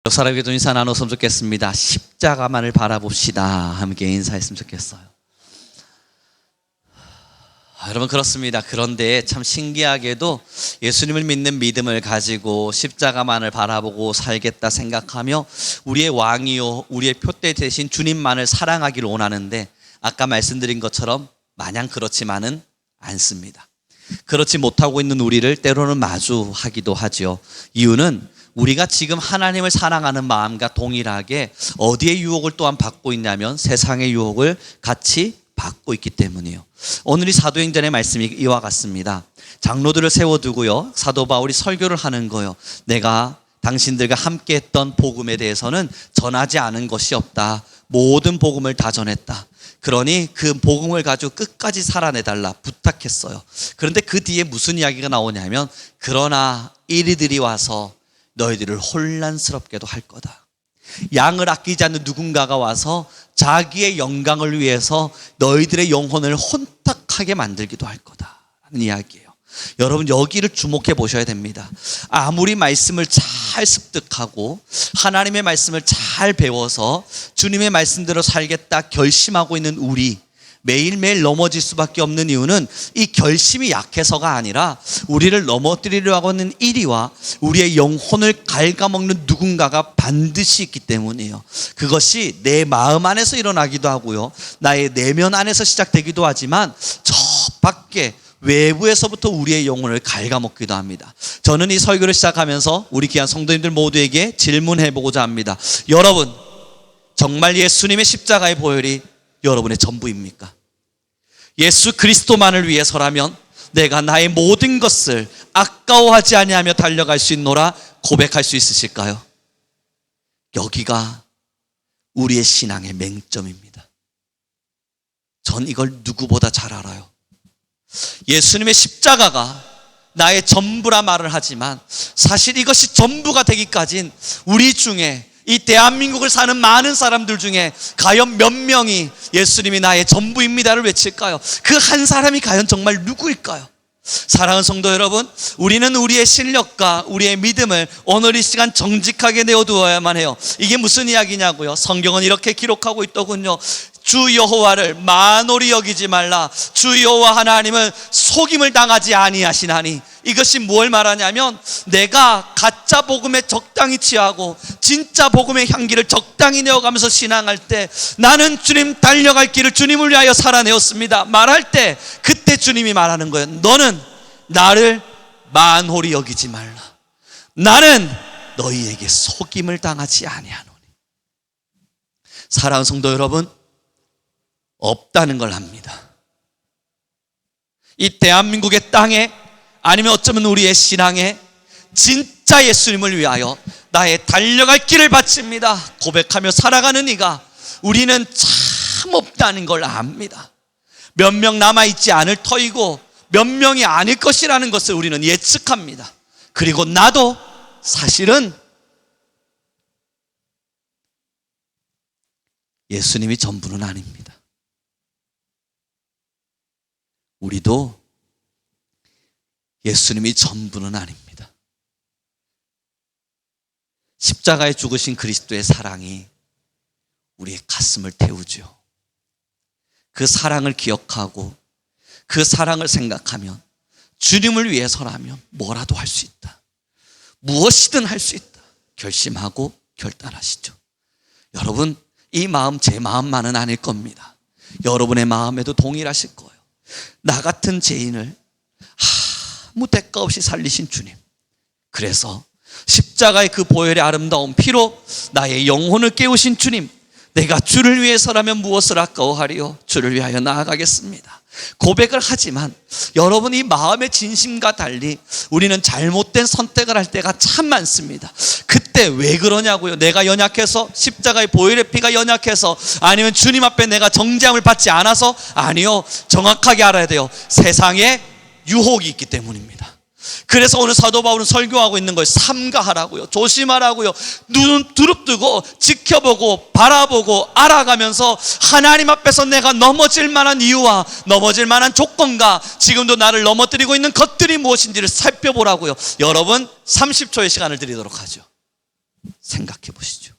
옆 사람에게 좀 인사 나눴으면 좋겠습니다. 십자가만을 바라봅시다. 함께 인사했으면 좋겠어요. 여러분, 그렇습니다. 그런데 참 신기하게도 예수님을 믿는 믿음을 가지고 십자가만을 바라보고 살겠다 생각하며 우리의 왕이요 우리의 표대 대신 주님만을 사랑하기를 원하는데, 아까 말씀드린 것처럼 마냥 그렇지만은 않습니다. 그렇지 못하고 있는 우리를 때로는 마주하기도 하죠. 이유는 우리가 지금 하나님을 사랑하는 마음과 동일하게 어디에 유혹을 또한 받고 있냐면 세상의 유혹을 같이 받고 있기 때문이에요. 오늘 이 사도행전의 말씀이 이와 같습니다. 장로들을 세워두고요, 사도 바울이 설교를 하는 거예요. 내가 당신들과 함께 했던 복음에 대해서는 전하지 않은 것이 없다. 모든 복음을 다 전했다. 그러니 그 복음을 가지고 끝까지 살아내달라 부탁했어요. 그런데 그 뒤에 무슨 이야기가 나오냐면, 그러나 이리들이 와서 너희들을 혼란스럽게도 할 거다. 양을 아끼지 않는 누군가가 와서 자기의 영광을 위해서 너희들의 영혼을 혼탁하게 만들기도 할 거다라는 이야기예요. 여러분, 여기를 주목해 보셔야 됩니다. 아무리 말씀을 잘 습득하고 하나님의 말씀을 잘 배워서 주님의 말씀대로 살겠다 결심하고 있는 우리, 매일매일 넘어질 수밖에 없는 이유는 이 결심이 약해서가 아니라 우리를 넘어뜨리려 하고 있는 이리와 우리의 영혼을 갉아먹는 누군가가 반드시 있기 때문이에요. 그것이 내 마음 안에서 일어나기도 하고요, 나의 내면 안에서 시작되기도 하지만 저 밖에 외부에서부터 우리의 영혼을 갉아먹기도 합니다. 저는 이 설교를 시작하면서 우리 귀한 성도님들 모두에게 질문해보고자 합니다. 여러분, 정말 예수님의 십자가의 보혈이 여러분의 전부입니까? 예수 그리스도만을 위해서라면 내가 나의 모든 것을 아까워하지 아니하며 달려갈 수 있노라 고백할 수 있으실까요? 여기가 우리의 신앙의 맹점입니다. 전 이걸 누구보다 잘 알아요. 예수님의 십자가가 나의 전부라 말을 하지만 사실 이것이 전부가 되기까진 우리 중에, 이 대한민국을 사는 많은 사람들 중에 과연 몇 명이 예수님이 나의 전부입니다를 외칠까요? 그 한 사람이 과연 정말 누구일까요? 사랑하는 성도 여러분, 우리는 우리의 실력과 우리의 믿음을 오늘 이 시간 정직하게 내어두어야만 해요. 이게 무슨 이야기냐고요? 성경은 이렇게 기록하고 있더군요. 주 여호와를 만홀히 여기지 말라. 주 여호와 하나님은 속임을 당하지 아니하시나니. 이것이 뭘 말하냐면, 내가 가짜 복음에 적당히 취하고 진짜 복음의 향기를 적당히 내어가면서 신앙할 때, 나는 주님 달려갈 길을 주님을 위하여 살아내었습니다 말할 때, 그때 주님이 말하는 거예요. 너는 나를 만홀히 여기지 말라. 나는 너희에게 속임을 당하지 아니하노니. 사랑하는 성도 여러분, 없다는 걸 압니다. 이 대한민국의 땅에, 아니면 어쩌면 우리의 신앙에 진짜 예수님을 위하여 나의 달려갈 길을 바칩니다 고백하며 살아가는 이가, 우리는 참 없다는 걸 압니다. 몇 명 남아있지 않을 터이고 몇 명이 아닐 것이라는 것을 우리는 예측합니다. 그리고 나도 사실은 예수님이 전부는 아닙니다. 우리도 예수님이 전부는 아닙니다. 십자가에 죽으신 그리스도의 사랑이 우리의 가슴을 태우죠. 그 사랑을 기억하고 그 사랑을 생각하면 주님을 위해서라면 뭐라도 할 수 있다, 무엇이든 할 수 있다 결심하고 결단하시죠. 여러분, 이 마음 제 마음만은 아닐 겁니다. 여러분의 마음에도 동일하실 거예요. 나 같은 죄인을 아무 대가 없이 살리신 주님, 그래서 십자가의 그 보혈의 아름다운 피로 나의 영혼을 깨우신 주님, 내가 주를 위해서라면 무엇을 아까워하리요? 주를 위하여 나아가겠습니다 고백을 하지만, 여러분, 이 마음의 진심과 달리 우리는 잘못된 선택을 할 때가 참 많습니다. 그때 왜 그러냐고요? 내가 연약해서? 십자가의 보혈의 피가 연약해서? 아니면 주님 앞에 내가 정죄함을 받지 않아서? 아니요, 정확하게 알아야 돼요. 세상에 유혹이 있기 때문입니다. 그래서 오늘 사도 바울은 설교하고 있는 거예요. 삼가하라고요, 조심하라고요. 눈 두릅뜨고 지켜보고 바라보고 알아가면서 하나님 앞에서 내가 넘어질 만한 이유와 넘어질 만한 조건과 지금도 나를 넘어뜨리고 있는 것들이 무엇인지를 살펴보라고요. 여러분, 30초의 시간을 드리도록 하죠. 생각해 보시죠.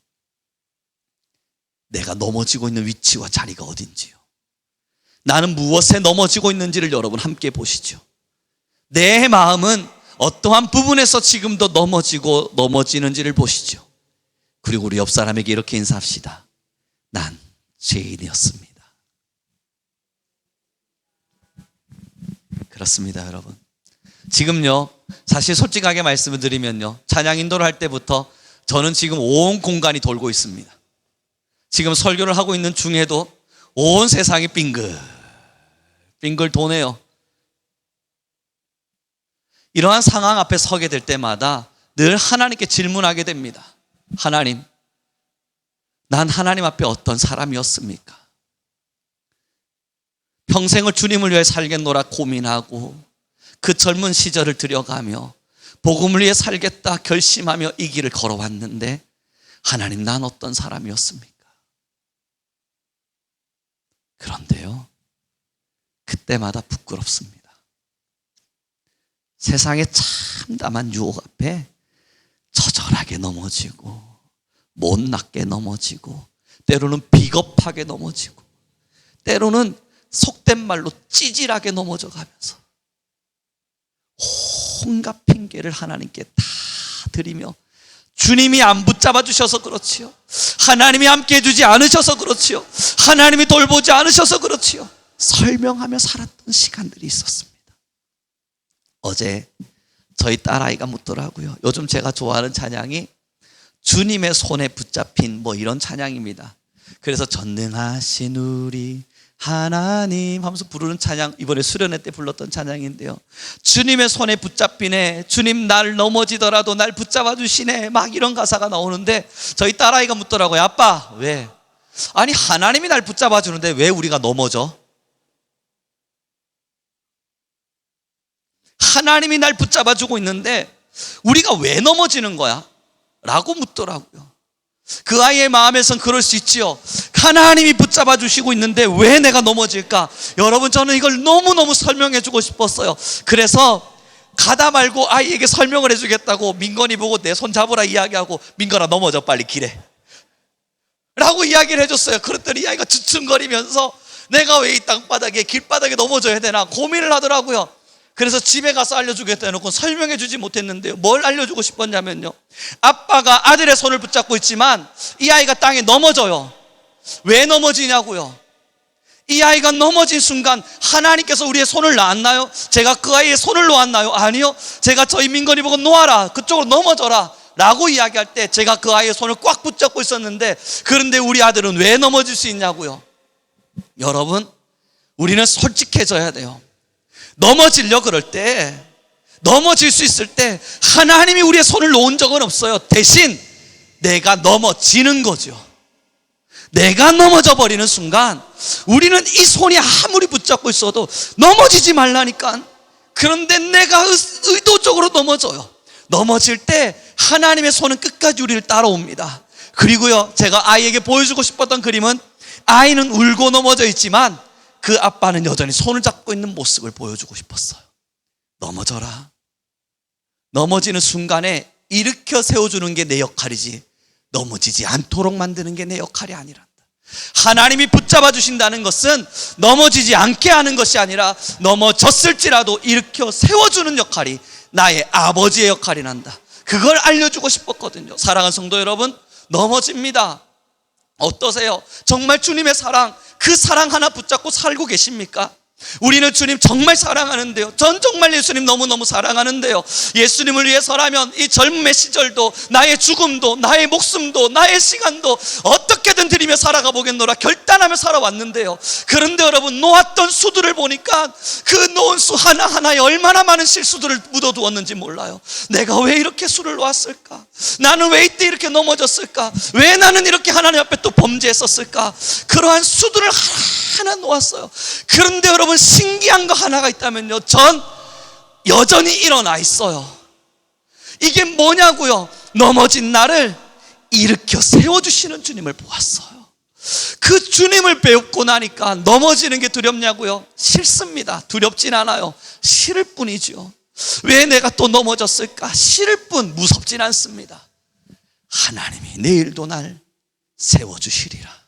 내가 넘어지고 있는 위치와 자리가 어딘지요. 나는 무엇에 넘어지고 있는지를 여러분 함께 보시죠. 내 마음은 어떠한 부분에서 지금도 넘어지는지를 보시죠. 그리고 우리 옆 사람에게 이렇게 인사합시다. 난 죄인이었습니다. 그렇습니다, 여러분. 지금요, 사실 솔직하게 말씀을 드리면요, 찬양 인도를 할 때부터 저는 지금 온 공간이 돌고 있습니다. 지금 설교를 하고 있는 중에도 온 세상이 빙글 도네요. 이러한 상황 앞에 서게 될 때마다 늘 하나님께 질문하게 됩니다. 하나님, 난 하나님 앞에 어떤 사람이었습니까? 평생을 주님을 위해 살겠노라 고민하고 그 젊은 시절을 들여가며 복음을 위해 살겠다 결심하며 이 길을 걸어왔는데 하나님, 난 어떤 사람이었습니까? 그런데요, 그때마다 부끄럽습니다. 세상의 참담한 유혹 앞에 처절하게 넘어지고 못났게 넘어지고 때로는 비겁하게 넘어지고 때로는 속된 말로 찌질하게 넘어져 가면서 온갖 핑계를 하나님께 다 드리며 주님이 안 붙잡아 주셔서 그렇지요, 하나님이 함께 해주지 않으셔서 그렇지요, 하나님이 돌보지 않으셔서 그렇지요, 설명하며 살았던 시간들이 있었습니다. 어제 저희 딸아이가 묻더라고요. 요즘 제가 좋아하는 찬양이 주님의 손에 붙잡힌 이런 찬양입니다. 그래서 전능하신 우리 하나님 하면서 부르는 찬양, 이번에 수련회 때 불렀던 찬양인데요, 주님의 손에 붙잡히네, 주님 날 넘어지더라도 날 붙잡아 주시네, 막 이런 가사가 나오는데 저희 딸아이가 묻더라고요. 아빠, 왜? 아니 하나님이 날 붙잡아 주는데 왜 우리가 넘어져? 하나님이 날 붙잡아 주고 있는데 우리가 왜 넘어지는 거야? 라고 묻더라고요. 그 아이의 마음에선 그럴 수 있지요. 하나님이 붙잡아 주시고 있는데 왜 내가 넘어질까? 여러분, 저는 이걸 너무너무 설명해 주고 싶었어요. 그래서 가다 말고 아이에게 설명을 해주겠다고 민건이 보고 내 손 잡으라 이야기하고, 민건아 넘어져 빨리 길에 라고 이야기를 해줬어요. 그랬더니 이 아이가 주춤거리면서 내가 왜 이 땅바닥에 길바닥에 넘어져야 되나 고민을 하더라고요. 그래서 집에 가서 알려주겠다 해놓고 설명해 주지 못했는데요, 뭘 알려주고 싶었냐면요, 아빠가 아들의 손을 붙잡고 있지만 이 아이가 땅에 넘어져요. 왜 넘어지냐고요. 이 아이가 넘어진 순간 하나님께서 우리의 손을 놨나요? 제가 그 아이의 손을 놓았나요? 아니요. 제가 저희 민건이 보고 놓아라, 그쪽으로 넘어져라 라고 이야기할 때 제가 그 아이의 손을 꽉 붙잡고 있었는데, 그런데 우리 아들은 왜 넘어질 수 있냐고요. 여러분, 우리는 솔직해져야 돼요. 넘어지려 그럴 때, 넘어질 수 있을 때 하나님이 우리의 손을 놓은 적은 없어요. 대신 내가 넘어지는 거죠. 내가 넘어져 버리는 순간 우리는 이 손이 아무리 붙잡고 있어도 넘어지지 말라니까. 그런데 내가 의도적으로 넘어져요. 넘어질 때 하나님의 손은 끝까지 우리를 따라옵니다. 그리고요, 제가 아이에게 보여주고 싶었던 그림은 아이는 울고 넘어져 있지만 그 아빠는 여전히 손을 잡고 있는 모습을 보여주고 싶었어요. 넘어져라. 넘어지는 순간에 일으켜 세워주는 게 내 역할이지 넘어지지 않도록 만드는 게 내 역할이 아니란다. 하나님이 붙잡아 주신다는 것은 넘어지지 않게 하는 것이 아니라 넘어졌을지라도 일으켜 세워주는 역할이 나의 아버지의 역할이 난다. 그걸 알려주고 싶었거든요. 사랑하는 성도 여러분, 넘어집니다. 어떠세요? 정말 주님의 사랑, 그 사랑 하나 붙잡고 살고 계십니까? 우리는 주님 정말 사랑하는데요, 전 정말 예수님 너무너무 사랑하는데요, 예수님을 위해서라면 이 젊음의 시절도 나의 죽음도 나의 목숨도 나의 시간도 어떻게든 드리며 살아가 보겠노라 결단하며 살아왔는데요, 그런데 여러분, 놓았던 수들을 보니까 그 놓은 수 하나하나에 얼마나 많은 실수들을 묻어두었는지 몰라요. 내가 왜 이렇게 수를 놓았을까? 나는 왜 이때 이렇게 넘어졌을까? 왜 나는 이렇게 하나님 앞에 또 범죄했었을까? 그러한 수들을 하나 놓았어요. 그런데 여러분, 신기한 거 하나가 있다면요, 전 여전히 일어나 있어요. 이게 뭐냐고요? 넘어진 나를 일으켜 세워주시는 주님을 보았어요. 그 주님을 배우고 나니까 넘어지는 게 두렵냐고요? 싫습니다. 두렵진 않아요. 싫을 뿐이죠. 왜 내가 또 넘어졌을까? 싫을 뿐, 무섭진 않습니다. 하나님이 내일도 날 세워주시리라.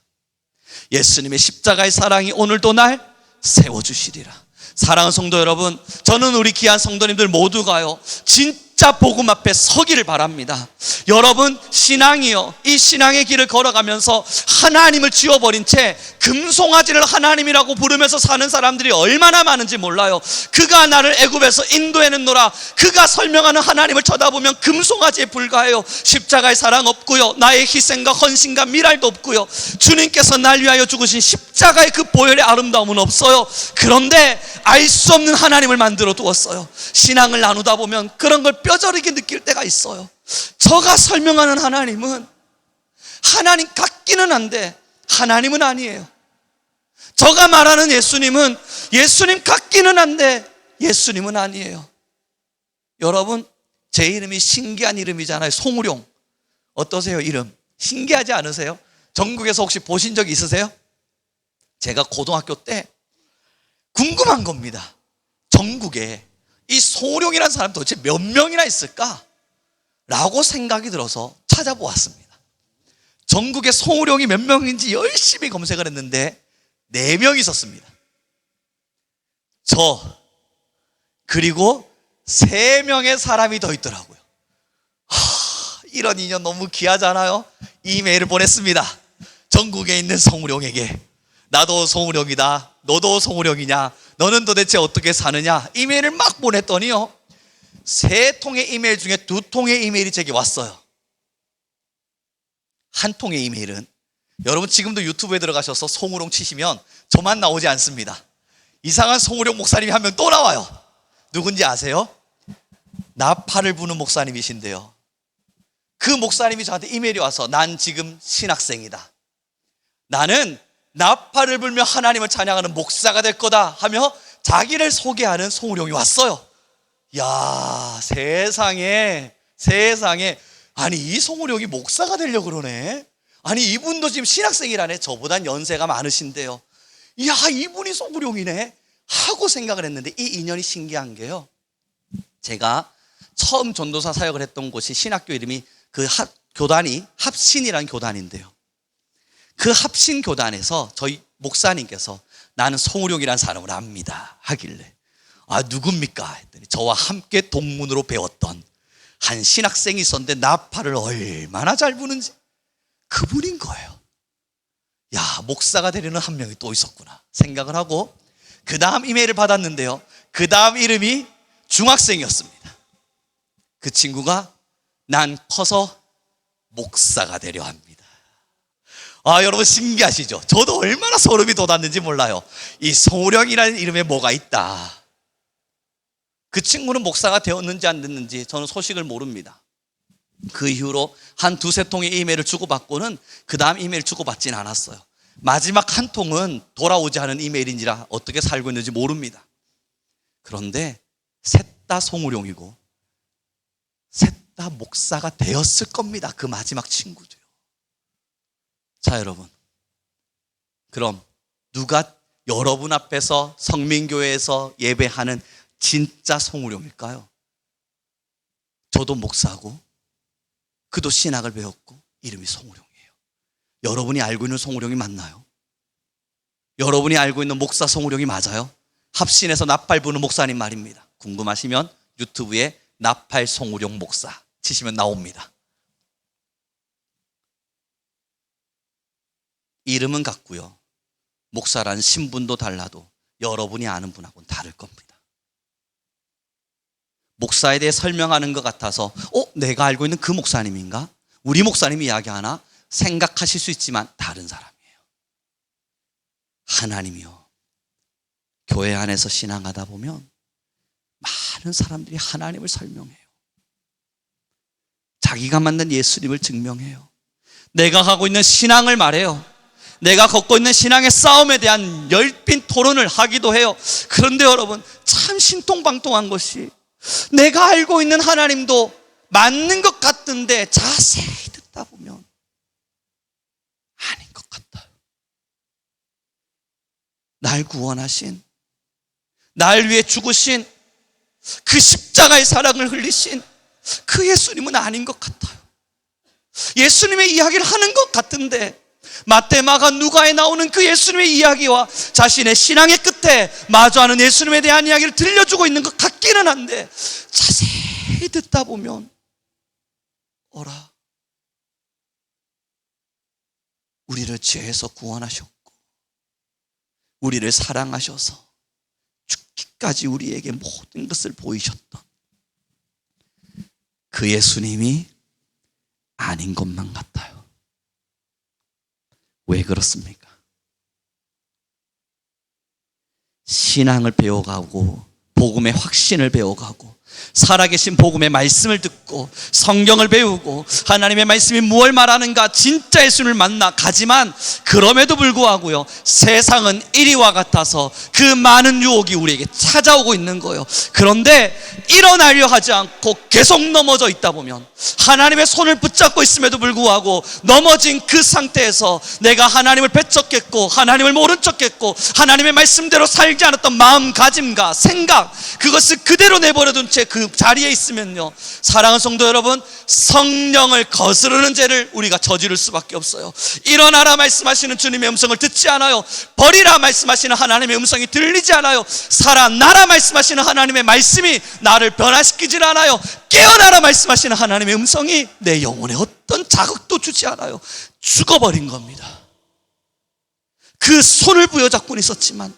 예수님의 십자가의 사랑이 오늘도 날 세워주시리라. 사랑하는 성도 여러분, 저는 우리 귀한 성도님들 모두가요 진짜 복음 앞에 서기를 바랍니다. 여러분, 신앙이요, 이 신앙의 길을 걸어가면서 하나님을 지워버린 채 금송아지를 하나님이라고 부르면서 사는 사람들이 얼마나 많은지 몰라요. 그가 나를 애굽에서 인도해냈노라, 그가 설명하는 하나님을 쳐다보면 금송아지에 불과해요. 십자가의 사랑 없고요, 나의 희생과 헌신과 미랄도 없고요, 주님께서 날 위하여 죽으신 십자가의 그 보혈의 아름다움은 없어요. 그런데 알 수 없는 하나님을 만들어 두었어요. 신앙을 나누다 보면 그런 걸 뼈저리게 느낄 때가 있어요. 저가 설명하는 하나님은 하나님 같기는 한데 하나님은 아니에요. 저가 말하는 예수님은 예수님 같기는 한데 예수님은 아니에요. 여러분, 제 이름이 신기한 이름이잖아요. 송우룡. 어떠세요? 이름 신기하지 않으세요? 전국에서 혹시 보신 적 있으세요? 제가 고등학교 때 궁금한 겁니다. 전국에 이 송우룡이라는 사람 도대체 몇 명이나 있을까? 라고 생각이 들어서 찾아보았습니다. 전국에 송우룡이 몇 명인지 열심히 검색을 했는데 4명 있었습니다. 저 그리고 3명의 사람이 더 있더라고요. 이런 인연 너무 귀하잖아요. 이메일을 보냈습니다. 전국에 있는 송우룡에게. 나도 송우룡이다, 너도 송우룡이냐, 너는 도대체 어떻게 사느냐, 이메일을 막 보냈더니요 3통의 이메일 중에 2통의 이메일이 제게 왔어요. 한 통의 이메일은, 여러분 지금도 유튜브에 들어가셔서 송우룡 치시면 저만 나오지 않습니다. 이상한 송우룡 목사님이 한 명 또 나와요. 누군지 아세요? 나팔을 부는 목사님이신데요, 그 목사님이 저한테 이메일이 와서 난 지금 신학생이다, 나는 나팔을 불며 하나님을 찬양하는 목사가 될 거다 하며 자기를 소개하는 송우룡이 왔어요. 야, 세상에 아니 이 송우룡이 목사가 되려고 그러네. 아니 이분도 지금 신학생이라네. 저보단 연세가 많으신데요. 야, 이분이 송우룡이네 하고 생각을 했는데, 이 인연이 신기한 게요, 제가 처음 전도사 사역을 했던 곳이 신학교 이름이 그 교단이 합신이라는 교단인데요, 그 합신 교단에서 저희 목사님께서 나는 송우룡이라는 사람을 압니다 하길래, 아 누굽니까 했더니 저와 함께 동문으로 배웠던 한 신학생이 있었는데 나팔을 얼마나 잘 부는지, 그분인 거예요. 야, 목사가 되려는 한 명이 또 있었구나 생각을 하고 그 다음 이메일을 받았는데요, 그 다음 이름이 중학생이었습니다. 그 친구가 난 커서 목사가 되려 합니다. 아, 여러분 신기하시죠? 저도 얼마나 소름이 돋았는지 몰라요. 이 송우룡이라는 이름에 뭐가 있다. 그 친구는 목사가 되었는지 안 됐는지 저는 소식을 모릅니다. 그 이후로 한 2-3통의 이메일을 주고받고는 그 다음 이메일 주고받지는 않았어요. 마지막 한 통은 돌아오지 않은 이메일인지라 어떻게 살고 있는지 모릅니다. 그런데 셋 다 송우룡이고 셋 다 목사가 되었을 겁니다. 그 마지막 친구도요. 자, 여러분, 그럼 누가 여러분 앞에서 성민교회에서 예배하는 진짜 송우룡일까요? 저도 목사고 그도 신학을 배웠고 이름이 송우룡이에요. 여러분이 알고 있는 송우룡이 맞나요? 여러분이 알고 있는 목사 송우룡이 맞아요? 합신에서 나팔 부는 목사님 말입니다. 궁금하시면 유튜브에 나팔 송우룡 목사 치시면 나옵니다. 이름은 같고요, 목사라는 신분도 달라도 여러분이 아는 분하고는 다를 겁니다. 목사에 대해 설명하는 것 같아서 내가 알고 있는 그 목사님인가? 우리 목사님이 이야기하나? 생각하실 수 있지만 다른 사람이에요. 하나님이요, 교회 안에서 신앙하다 보면 많은 사람들이 하나님을 설명해요. 자기가 만난 예수님을 증명해요. 내가 하고 있는 신앙을 말해요. 내가 걷고 있는 신앙의 싸움에 대한 열띤 토론을 하기도 해요. 그런데 여러분, 참 신통방통한 것이 내가 알고 있는 하나님도 맞는 것 같은데 자세히 듣다 보면 아닌 것 같아요. 날 구원하신, 날 위해 죽으신 그 십자가의 사랑을 흘리신 그 예수님은 아닌 것 같아요. 예수님의 이야기를 하는 것 같은데 마태, 마가, 누가에 나오는 그 예수님의 이야기와 자신의 신앙의 끝에 마주하는 예수님에 대한 이야기를 들려주고 있는 것 같기는 한데 자세히 듣다 보면 어라, 우리를 죄에서 구원하셨고 우리를 사랑하셔서 죽기까지 우리에게 모든 것을 보이셨던 그 예수님이 아닌 것만 같아요. 왜 그렇습니까? 신앙을 배워가고 복음의 확신을 배워가고 살아계신 복음의 말씀을 듣고 성경을 배우고 하나님의 말씀이 무엇을 말하는가 진짜 예수님을 만나 가지만 그럼에도 불구하고요, 세상은 이리와 같아서 그 많은 유혹이 우리에게 찾아오고 있는 거예요. 그런데 일어나려 하지 않고 계속 넘어져 있다 보면 하나님의 손을 붙잡고 있음에도 불구하고 넘어진 그 상태에서 내가 하나님을 배척했고 하나님을 모른 척했고 하나님의 말씀대로 살지 않았던 마음가짐과 생각, 그것을 그대로 내버려둔 채 그 자리에 있으면요, 사랑하는 성도 여러분, 성령을 거스르는 죄를 우리가 저지를 수밖에 없어요. 일어나라 말씀하시는 주님의 음성을 듣지 않아요. 버리라 말씀하시는 하나님의 음성이 들리지 않아요. 살아나라 말씀하시는 하나님의 말씀이 나를 변화시키질 않아요. 깨어나라 말씀하시는 하나님의 음성이 내 영혼에 어떤 자극도 주지 않아요. 죽어버린 겁니다. 그 손을 부여잡고는 있었지만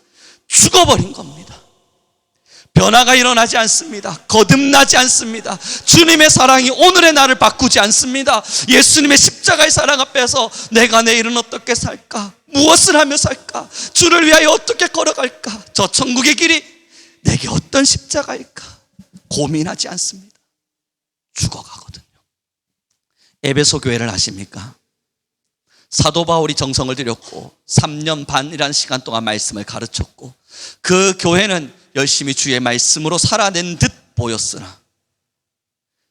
죽어버린 겁니다. 변화가 일어나지 않습니다. 거듭나지 않습니다. 주님의 사랑이 오늘의 나를 바꾸지 않습니다. 예수님의 십자가의 사랑 앞에서 내가 내일은 어떻게 살까? 무엇을 하며 살까? 주를 위하여 어떻게 걸어갈까? 저 천국의 길이 내게 어떤 십자가일까? 고민하지 않습니다. 죽어가거든요. 에베소 교회를 아십니까? 사도 바울이 정성을 들였고 3년 반이라는 시간 동안 말씀을 가르쳤고 그 교회는 열심히 주의 말씀으로 살아낸 듯 보였으나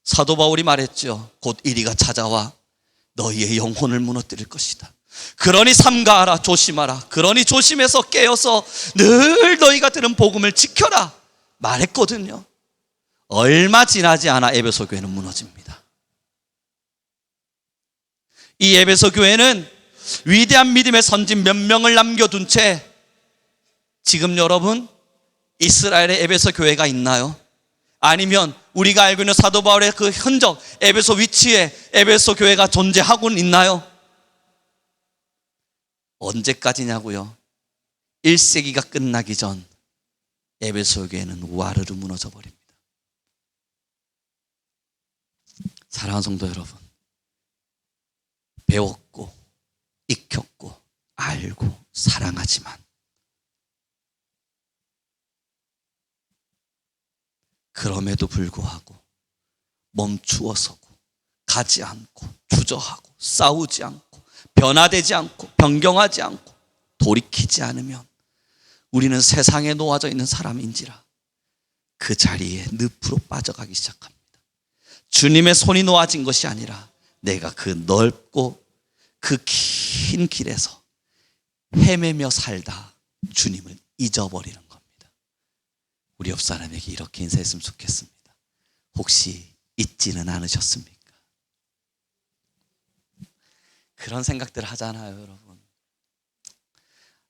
사도 바울이 말했죠. 곧 이리가 찾아와 너희의 영혼을 무너뜨릴 것이다. 그러니 삼가하라, 조심하라. 그러니 조심해서 깨어서 늘 너희가 들은 복음을 지켜라 말했거든요. 얼마 지나지 않아 에베소 교회는 무너집니다. 이 에베소 교회는 위대한 믿음의 선진 몇 명을 남겨둔 채 지금 여러분 이스라엘의 에베소 교회가 있나요? 아니면 우리가 알고 있는 사도 바울의 그 흔적, 에베소 위치에 에베소 교회가 존재하고는 있나요? 언제까지냐고요? 1세기가 끝나기 전 에베소 교회는 와르르 무너져 버립니다. 사랑하는 성도 여러분, 배웠고 익혔고 알고 사랑하지만 그럼에도 불구하고 멈추어서고 가지 않고 주저하고 싸우지 않고 변화되지 않고 변경하지 않고 돌이키지 않으면 우리는 세상에 놓아져 있는 사람인지라 그 자리에 늪으로 빠져가기 시작합니다. 주님의 손이 놓아진 것이 아니라 내가 그 넓고 그 긴 길에서 헤매며 살다 주님을 잊어버리는 겁니다. 우리 옆 사람에게 이렇게 인사했으면 좋겠습니다. 혹시 잊지는 않으셨습니까? 그런 생각들을 하잖아요, 여러분.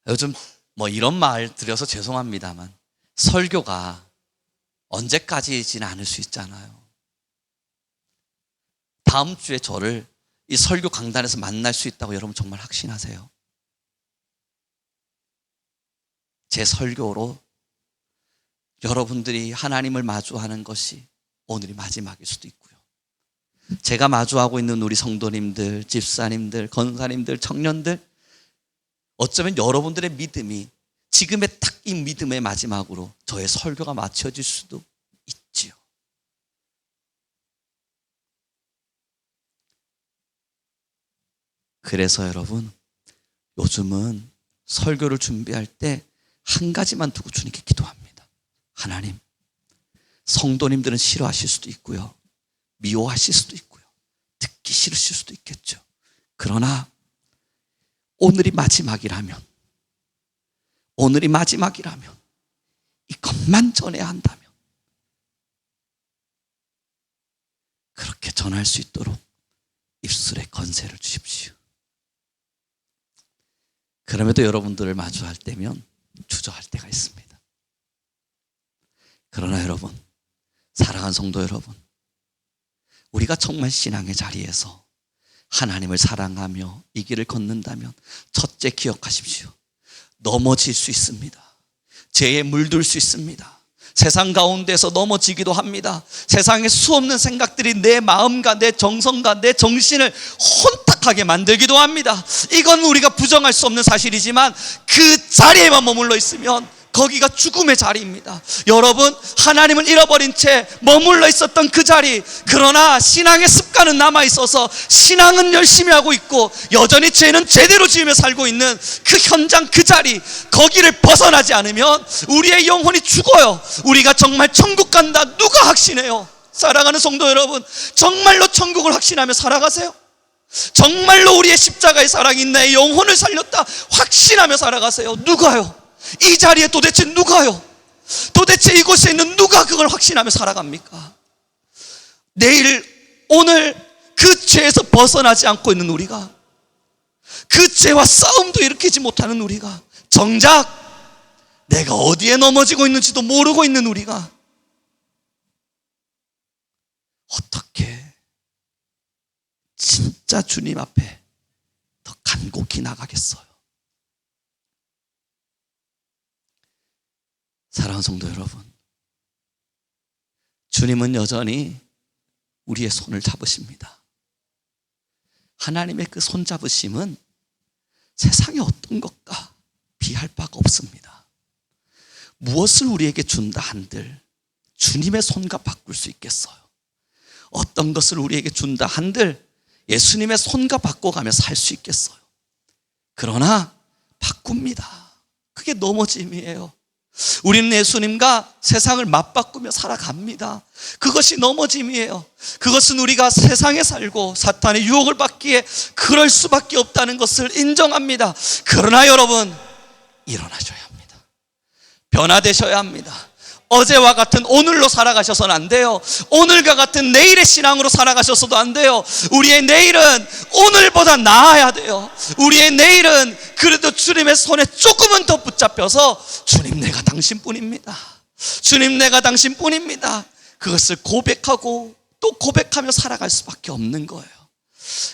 요즘 뭐 이런 말 드려서 죄송합니다만 설교가 언제까지지는 않을 수 있잖아요. 다음 주에 저를 이 설교 강단에서 만날 수 있다고 여러분 정말 확신하세요? 제 설교로 여러분들이 하나님을 마주하는 것이 오늘이 마지막일 수도 있고요. 제가 마주하고 있는 우리 성도님들, 집사님들, 권사님들, 청년들, 어쩌면 여러분들의 믿음이 지금의 딱 이 믿음의 마지막으로 저의 설교가 맞춰질 수도 있지요. 그래서 여러분, 요즘은 설교를 준비할 때 한 가지만 두고 주님께 기도합니다. 하나님, 성도님들은 싫어하실 수도 있고요, 미워하실 수도 있고요, 듣기 싫으실 수도 있겠죠. 그러나 오늘이 마지막이라면 이것만 전해야 한다면 그렇게 전할 수 있도록 입술에 건세를 주십시오. 그럼에도 여러분들을 마주할 때면 주저할 때가 있습니다. 그러나 여러분, 사랑하는 성도 여러분, 우리가 정말 신앙의 자리에서 하나님을 사랑하며 이 길을 걷는다면 첫째 기억하십시오. 넘어질 수 있습니다. 죄에 물들 수 있습니다. 세상 가운데서 넘어지기도 합니다. 세상에 수없는 생각들이 내 마음과 내 정성과 내 정신을 혼탁하게 만들기도 합니다. 이건 우리가 부정할 수 없는 사실이지만 그 자리에만 머물러 있으면 거기가 죽음의 자리입니다. 여러분, 하나님을 잃어버린 채 머물러 있었던 그 자리, 그러나 신앙의 습관은 남아있어서 신앙은 열심히 하고 있고 여전히 죄는 제대로 지으며 살고 있는 그 현장, 그 자리, 거기를 벗어나지 않으면 우리의 영혼이 죽어요. 우리가 정말 천국 간다 누가 확신해요? 사랑하는 성도 여러분, 정말로 천국을 확신하며 살아가세요. 정말로 우리의 십자가의 사랑이 내 영혼을 살렸다 확신하며 살아가세요. 누가요? 이 자리에 도대체 누가요? 도대체 이곳에 있는 누가 그걸 확신하며 살아갑니까? 내일, 오늘 그 죄에서 벗어나지 않고 있는 우리가, 그 죄와 싸움도 일으키지 못하는 우리가, 정작 내가 어디에 넘어지고 있는지도 모르고 있는 우리가 어떻게 진짜 주님 앞에 더 간곡히 나가겠어요? 사랑하는 성도 여러분, 주님은 여전히 우리의 손을 잡으십니다. 하나님의 그 손 잡으심은 세상의 어떤 것과 비할 바가 없습니다. 무엇을 우리에게 준다 한들 주님의 손과 바꿀 수 있겠어요? 어떤 것을 우리에게 준다 한들 예수님의 손과 바꿔가며 살 수 있겠어요? 그러나 바꿉니다. 그게 넘어짐이에요. 우리는 예수님과 세상을 맞바꾸며 살아갑니다. 그것이 넘어짐이에요. 그것은 우리가 세상에 살고 사탄의 유혹을 받기에 그럴 수밖에 없다는 것을 인정합니다. 그러나 여러분, 일어나셔야 합니다. 변화되셔야 합니다. 어제와 같은 오늘로 살아가셔서는 안 돼요. 오늘과 같은 내일의 신앙으로 살아가셔서도 안 돼요. 우리의 내일은 오늘보다 나아야 돼요. 우리의 내일은 그래도 주님의 손에 조금은 더 붙잡혀서 주님, 내가 당신뿐입니다. 주님, 내가 당신뿐입니다. 그것을 고백하고 또 고백하며 살아갈 수밖에 없는 거예요.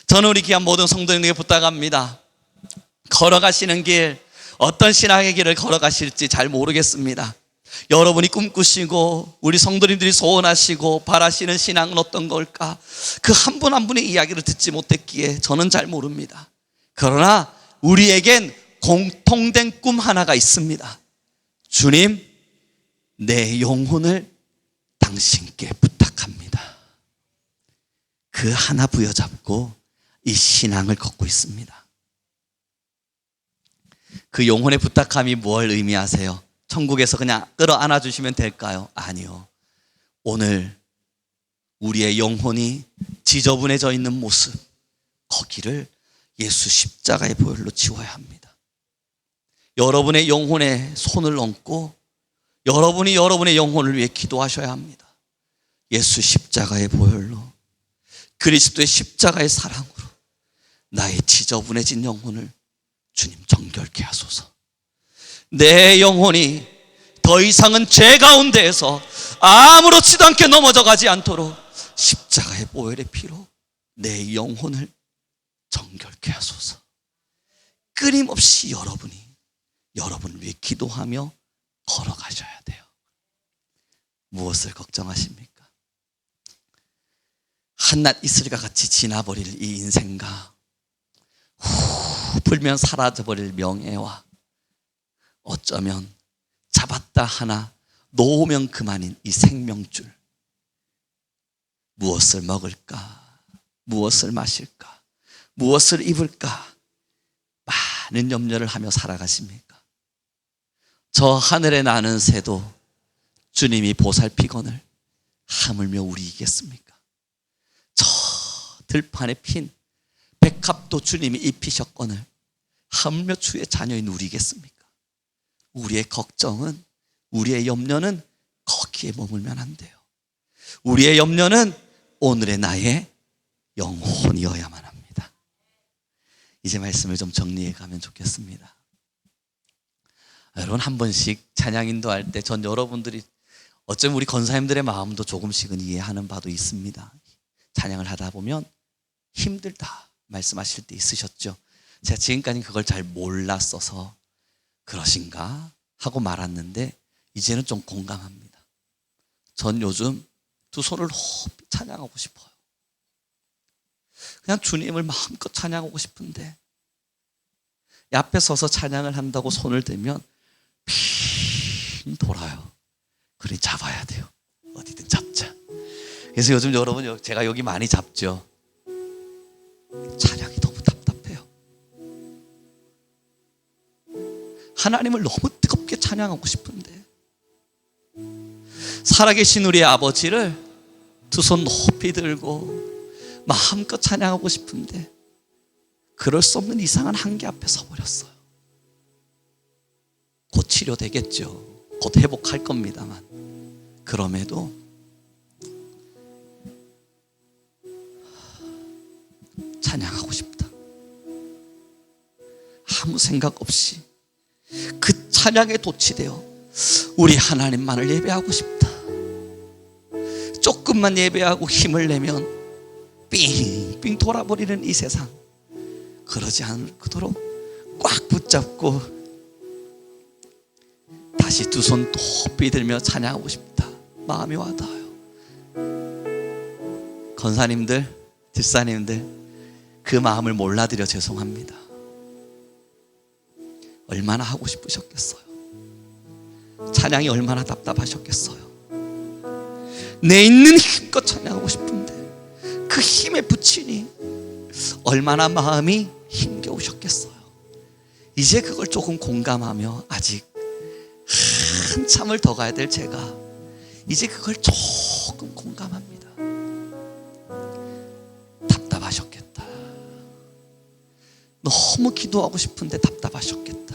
저는 우리 귀한 모든 성도님에게 부탁합니다. 걸어가시는 길, 어떤 신앙의 길을 걸어가실지 잘 모르겠습니다. 여러분이 꿈꾸시고 우리 성도님들이 소원하시고 바라시는 신앙은 어떤 걸까? 그 한 분 한 분의 이야기를 듣지 못했기에 저는 잘 모릅니다. 그러나 우리에겐 공통된 꿈 하나가 있습니다. 주님, 내 영혼을 당신께 부탁합니다. 그 하나 부여잡고 이 신앙을 걷고 있습니다. 그 영혼의 부탁함이 뭘 의미하세요? 천국에서 그냥 끌어안아 주시면 될까요? 아니요. 오늘 우리의 영혼이 지저분해져 있는 모습, 거기를 예수 십자가의 보혈로 지워야 합니다. 여러분의 영혼에 손을 얹고 여러분이 여러분의 영혼을 위해 기도하셔야 합니다. 예수 십자가의 보혈로, 그리스도의 십자가의 사랑으로 나의 지저분해진 영혼을 주님 정결케 하소서. 내 영혼이 더 이상은 죄 가운데에서 아무렇지도 않게 넘어져 가지 않도록 십자가의 보혈의 피로 내 영혼을 정결케 하소서. 끊임없이 여러분을 위해 기도하며 걸어가셔야 돼요. 무엇을 걱정하십니까? 한낱 이슬과 같이 지나버릴 이 인생과 후 불면 사라져버릴 명예와 어쩌면 잡았다 하나 놓으면 그만인 이 생명줄, 무엇을 먹을까? 무엇을 마실까? 무엇을 입을까? 많은 염려를 하며 살아가십니까? 저 하늘에 나는 새도 주님이 보살피거늘 하물며 우리이겠습니까? 저 들판에 핀 백합도 주님이 입히셨거늘 하물며 주의 자녀인 우리겠습니까? 우리의 걱정은, 우리의 염려는 거기에 머물면 안 돼요. 우리의 염려는 오늘의 나의 영혼이어야만 합니다. 이제 말씀을 좀 정리해 가면 좋겠습니다. 여러분, 한 번씩 찬양 인도할 때 전 여러분들이 어쩌면 우리 권사님들의 마음도 조금씩은 이해하는 바도 있습니다. 찬양을 하다 보면 힘들다 말씀하실 때 있으셨죠. 제가 지금까지 그걸 잘 몰랐어서 그러신가 하고 말았는데 이제는 좀 공감합니다. 전 요즘 두 손을 높이 찬양하고 싶어요. 그냥 주님을 마음껏 찬양하고 싶은데 앞에 서서 찬양을 한다고 손을 대면 빙 돌아요. 그러니 잡아야 돼요. 어디든 잡자. 그래서 요즘 여러분, 제가 여기 많이 잡죠. 찬양이 너무 답답해요. 하나님을 너무 뜨겁게 찬양하고 싶은데 살아계신 우리 아버지를 두 손 높이 들고 마음껏 찬양하고 싶은데 그럴 수 없는 이상한 한계 앞에 서버렸어요. 곧 치료되겠죠. 곧 회복할 겁니다만 그럼에도 찬양하고 싶다. 아무 생각 없이 그 찬양에 도취되어 우리 하나님만을 예배하고 싶다. 조금만 예배하고 힘을 내면 삥삥 돌아버리는 이 세상, 그러지 않도록 꽉 붙잡고 다시 두 손 높이 들며 찬양하고 싶다. 마음이 와닿아요. 권사님들, 집사님들, 그 마음을 몰라드려 죄송합니다. 얼마나 하고 싶으셨겠어요. 찬양이 얼마나 답답하셨겠어요. 내 있는 힘껏 찬양하고 싶은데 그 힘에 부치니 얼마나 마음이 힘겨우셨겠어요. 이제 그걸 조금 공감하며 아직 한참을 더 가야 될 제가 이제 그걸 조금 공감합니다. 답답하셨겠다. 너무 기도하고 싶은데 답답하셨겠다.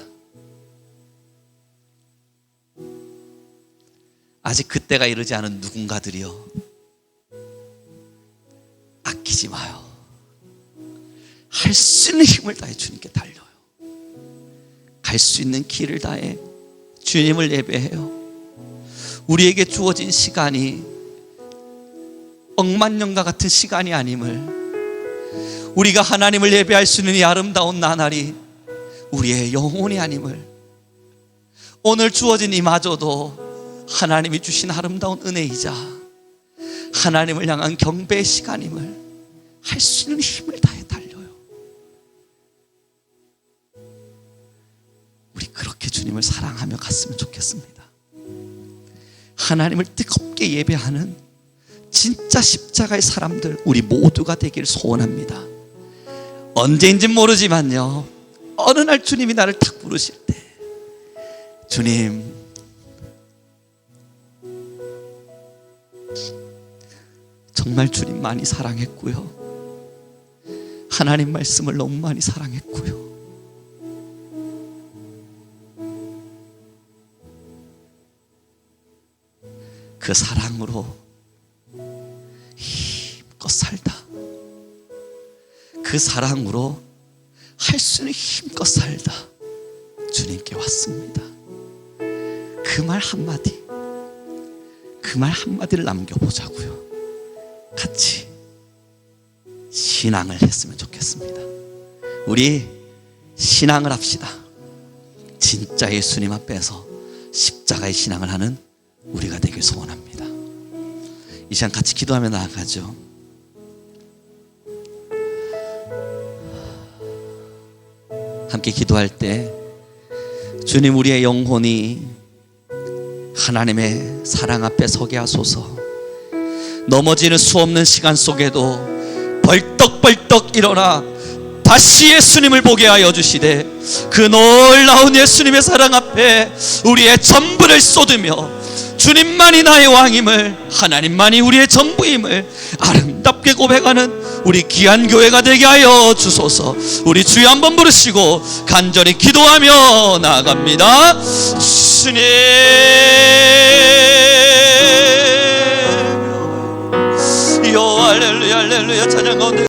아직 그때가 이르지 않은 누군가들이여, 아끼지 마요. 할 수 있는 힘을 다해 주님께 달려요. 갈 수 있는 길을 다해 주님을 예배해요. 우리에게 주어진 시간이 억만년과 같은 시간이 아님을, 우리가 하나님을 예배할 수 있는 이 아름다운 나날이 우리의 영혼이 아님을, 오늘 주어진 이마저도 하나님이 주신 아름다운 은혜이자 하나님을 향한 경배의 시간임을 할 수 있는 힘을 다해 달려요. 우리 그렇게 주님을 사랑하며 갔으면 좋겠습니다. 하나님을 뜨겁게 예배하는 진짜 십자가의 사람들 우리 모두가 되길 소원합니다. 언제인지 모르지만요, 어느 날 주님이 나를 탁 부르실 때, 주님, 정말 주님 많이 사랑했고요, 하나님 말씀을 너무 많이 사랑했고요, 그 사랑으로 힘껏 살다, 그 사랑으로 할 수 있는 힘껏 살다 주님께 왔습니다. 그 말 한마디, 그 말 한마디를 남겨보자고요. 같이 신앙을 했으면 좋겠습니다. 우리 신앙을 합시다. 진짜 예수님 앞에서 십자가의 신앙을 하는 우리가 되길 소원합니다. 이 시간 같이 기도하며 나아가죠. 함께 기도할 때 주님, 우리의 영혼이 하나님의 사랑 앞에 서게 하소서. 넘어지는 수 없는 시간 속에도 벌떡벌떡 일어나 다시 예수님을 보게 하여 주시되, 그 놀라운 예수님의 사랑 앞에 우리의 전부를 쏟으며 주님만이 나의 왕임을, 하나님만이 우리의 전부임을 아름답게 고백하는 우리 귀한 교회가 되게 하여 주소서. 우리 주여 한번 부르시고 간절히 기도하며 나아갑니다. 주님, 할렐루야, 할렐루야, 찬양 가운데